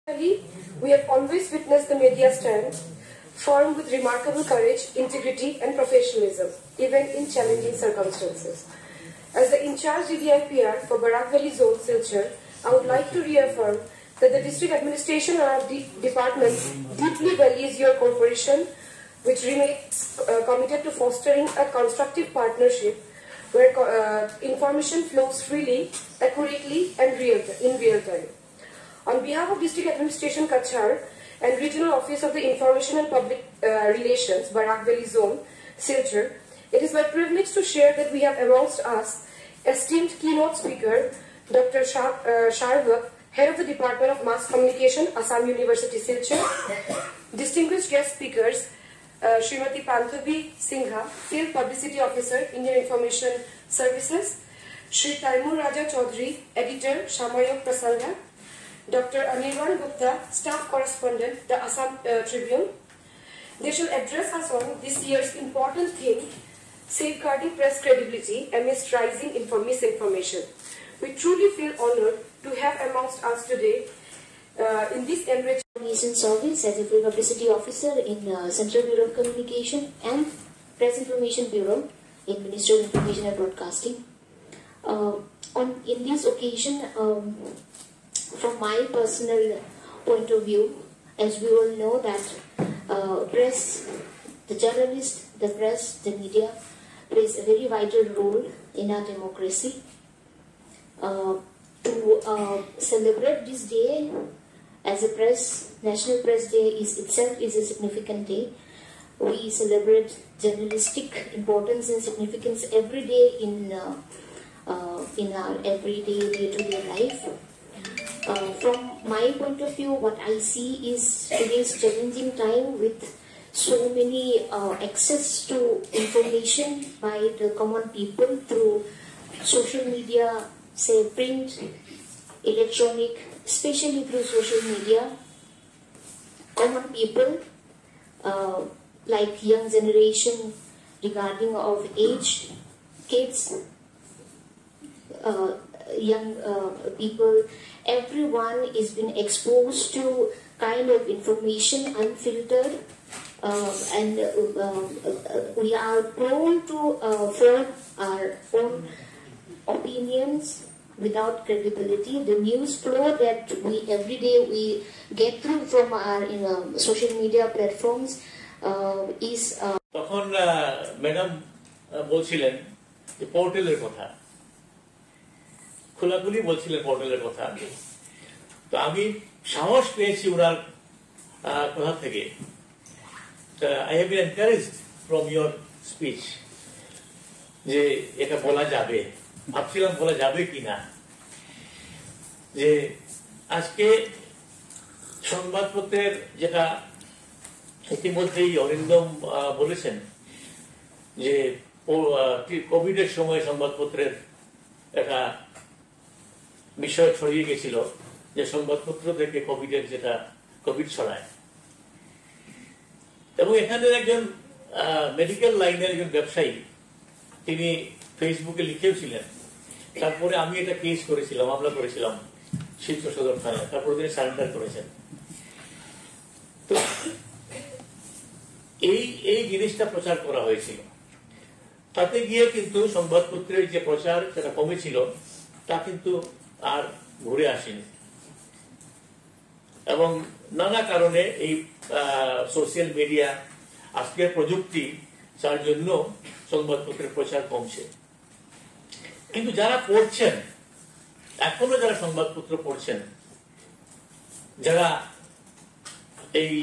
We have always witnessed the media stand firm with remarkable courage, integrity and professionalism, even in challenging circumstances. As the in-charge DDIPR for Barak Valley Zone, Silchar, I would like to reaffirm that the district administration and our department deeply values your cooperation, which remains committed to fostering a constructive partnership where information flows freely, accurately and in real time. On behalf of District Administration Kachar and Regional Office of the Information and Public Relations, Barak Valley Zone, Silchar, it is my privilege to share that we have amongst us esteemed keynote speaker, Dr. Sharvak, Head of the Department of Mass Communication, Assam University, Silchar, distinguished guest speakers, Srimati Panthavi Singha, Field Publicity Officer, Indian Information Services, Shri Taimur Raja Chaudhary, Editor, Shamayok Prasanga, Dr. Anirban Gupta, Staff Correspondent, The Assam Tribune. They shall address us on this year's important theme, safeguarding press credibility amidst rising misinformation. We truly feel honored to have amongst us today in this enriched Information Service as a Field Publicity Officer in Central Bureau of Communication and Press Information Bureau in Ministry of Information and Broadcasting. In this occasion, from my personal point of view, as we all know that press, the journalist, the press, the media plays a very vital role in our democracy. To celebrate this day as a National Press Day is a significant day. We celebrate journalistic importance and significance every day in our everyday day-to-day life. From my point of view, what I see is today's challenging time with so many access to information by the common people through social media, say print, electronic, especially through social media. Common people like young generation regarding of age, kids, young people, everyone is been exposed to kind of information unfiltered, and we are prone to form our own opinions without credibility. The news flow that every day we get through from our social media platforms is তখন madam বলছিলেন যে পোর্টালের কথা, খোলাখুলি বলছিলেন পোর্টালের কথা। তো আমি সাহস পেয়েছি ওনার কথা থেকে। I have been encouraged from your speech যে এটা বলা যাবে। ভাবছিলাম বলা যাবে কিনা, যে আজকে সংবাদপত্রের যেটা ইতিমধ্যেই অরিন্দম বলেছেন যে কোভিডের সময় সংবাদপত্রের একটা বিষয় ছড়িয়ে গেছিল যে সংবাদপত্র থেকে কোভিড ছড়ায়, এবং এখানে একজন মেডিকেল লাইনের একজন ব্যবসায়ী তিনি ফেসবুকে লিখেওছিলেন। তারপরে আমি এটা কেস করেছিলাম, মামলা করেছিলাম শিলচর সদর থানায়, তারপরে তিনি সারেন্ডার করেছেন। তো এই জিনিসটা প্রচার করা হয়েছিল, তাতে গিয়ে কিন্তু সংবাদপত্রের যে প্রচার সেটা কমেছিল, তা কিন্তু আর ঘুরে আসেনি। এবং নানা কারণে এই সোশ্যাল মিডিয়া, আজকের প্রযুক্তি, যার জন্য সংবাদপত্রের প্রচার কমছে। কিন্তু যারা পড়ছেন, এখনো যারা সংবাদপত্র পড়ছেন, যারা এই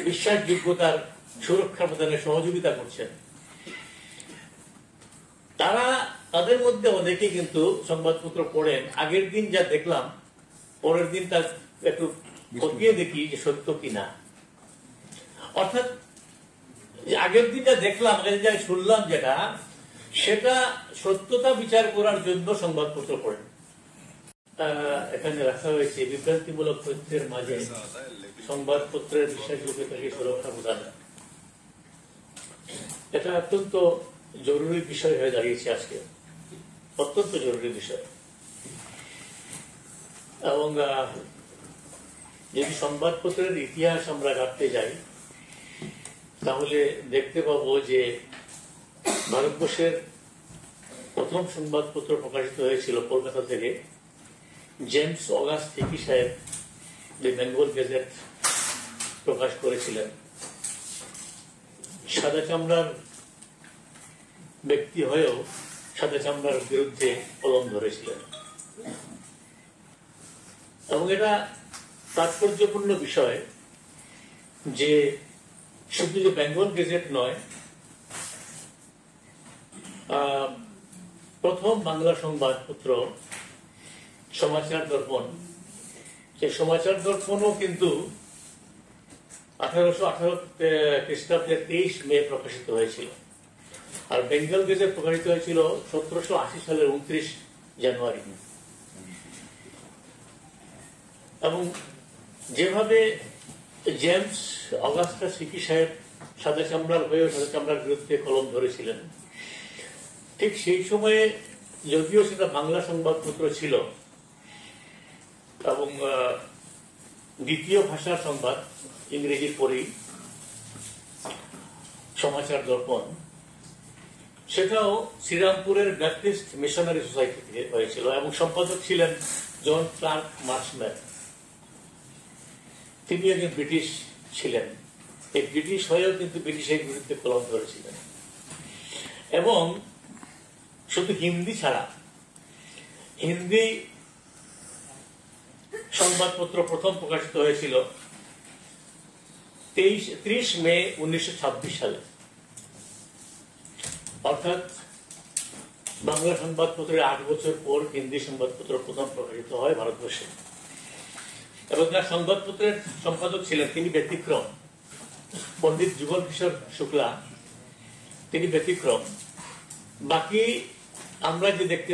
বিশ্বাসযোগ্যতার সুরক্ষা প্রদানে সহযোগিতা করছেন, তাদের মধ্যে অনেকে কিন্তু সংবাদপত্র পড়েন। আগের দিন যা দেখলাম, পরের দিন তার একটু খতিয়ে দেখি যে সত্য কিনা। অর্থাৎ আগের দিন যা দেখলাম, যা শুনলাম, সেটা সত্যতা বিচার করার জন্য সংবাদপত্র পড়েন। এখানে রাখা হয়েছে বিভ্রান্তিমূলক তথ্যের মাঝে সংবাদপত্রের বিশ্বাসযোগ্যতাকে সুরক্ষা প্রদান। এটা অত্যন্ত জরুরি বিষয় হয়ে দাঁড়িয়েছে আজকে, অত্যন্ত জরুরি বিষয়। এবং যদি সংবাদপত্রের ইতিহাস আমরা ঘাটতে যাই তাহলে দেখতে পাবো যে ভারতবর্ষের প্রথম সংবাদপত্র প্রকাশিত হয়েছিল কলকাতা থেকে। জেমস অগাস্ট হিকি সাহেব দি বেঙ্গল গেজেট প্রকাশ করেছিলেন। সাদা চামড়ার ব্যক্তি হয়েও সাদা চামড়ার বিরুদ্ধে কলম ধরেছিলেন। এবং এটা তাৎপর্যপূর্ণ বিষয় যে শুধু যে বেঙ্গল গেজেট নয়, প্রথম বাংলা সংবাদপত্র সমাচার দর্পণ, সেই সমাচার দর্পণও কিন্তু 1818 খ্রিস্টাব্দের 23 মে প্রকাশিত হয়েছিল। আর বেঙ্গল গেজেট প্রকাশিত হয়েছিল 1780 সালের 29 জানুয়ারি। এবং যেভাবে জেমস অগাস্টাস হিকি সাহেব সাদা চামড়ার হয়েও সাদা চামড়ার বিরুদ্ধে কলম ধরেছিলেন, ঠিক সেই সময়ে যদিও সেটা বাংলা সংবাদপত্র ছিল এবং দ্বিতীয় ভাষার সংবাদ ইংরেজির পরেই সমাচার দর্পণ, সেটাও শ্রীরামপুরের ব্যাপটিস্ট মিশনারি সোসাইটি থেকে হয়েছিল এবং সম্পাদক ছিলেন জন ক্লার্ক মার্শম্যান। তিনি একজন ব্রিটিশ ছিলেন। এই ব্রিটিশ হয়েও কিন্তু ব্রিটিশের বিরুদ্ধে কলম ধরেছিলেন। এবং শুধু হিন্দি ছাড়া হিন্দি সংবাদপত্র প্রথম প্রকাশিত হয়েছিল 30 মে 1926 সালে। অর্থাৎ বাংলা সংবাদপত্রের 8 বছর পর হিন্দি সংবাদপত্র প্রথম প্রকাশিত হয় ভারতবর্ষে। এবং তার সংবাদপত্রের সম্পাদক ছিলেন, তিনি ব্যতিক্রম, পণ্ডিত যুগল কিশোর শুক্লা, তিনি ব্যতিক্রম। বাকি আমরা যে দেখতে